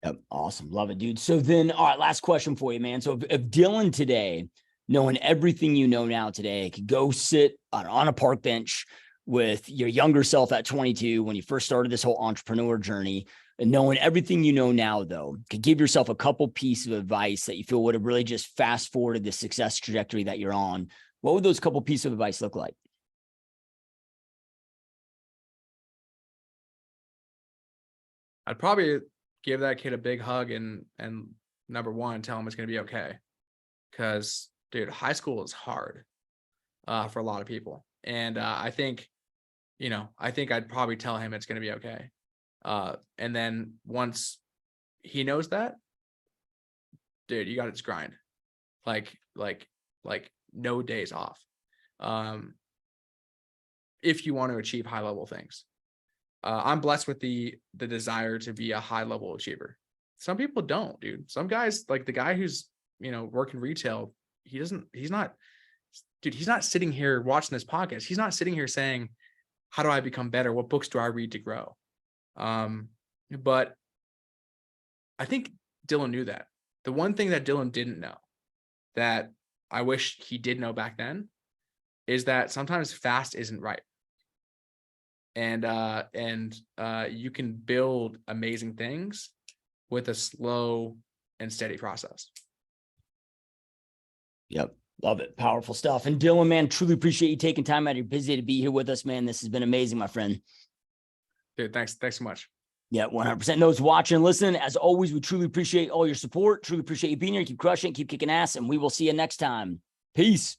Yep. Awesome. Love it, dude. So then, all right, last question for you, man. So if Dylan today, knowing everything you know now today, could go sit on a park bench with your younger self at 22, when you first started this whole entrepreneur journey, and knowing everything you know now, though, could give yourself a couple pieces of advice that you feel would have really just fast forwarded the success trajectory that you're on, what would those couple pieces of advice look like? I'd probably give that kid a big hug and number one, tell him it's going to be okay. Because, dude, high school is hard for a lot of people. And I think, I think I'd probably tell him it's going to be okay. And then once he knows that, dude, you got to just grind. Like no days off. If you want to achieve high level things. I'm blessed with the desire to be a high level achiever. Some people don't, dude. Some guys, like the guy who's, working retail, he's not sitting here watching this podcast. He's not sitting here saying, how do I become better? What books do I read to grow? But I think Dylan knew that. The one thing that Dylan didn't know that I wish he did know back then is that sometimes fast isn't right. And you can build amazing things with a slow and steady process. Yep. Love it. Powerful stuff. And Dylan, man, truly appreciate you taking time out of your busy day to be here with us, man. This has been amazing, my friend. Dude, thanks so much. Yeah, 100%. Those watching and listening, as always, we truly appreciate all your support. Truly appreciate you being here. Keep crushing, keep kicking ass, and we will see you next time. Peace.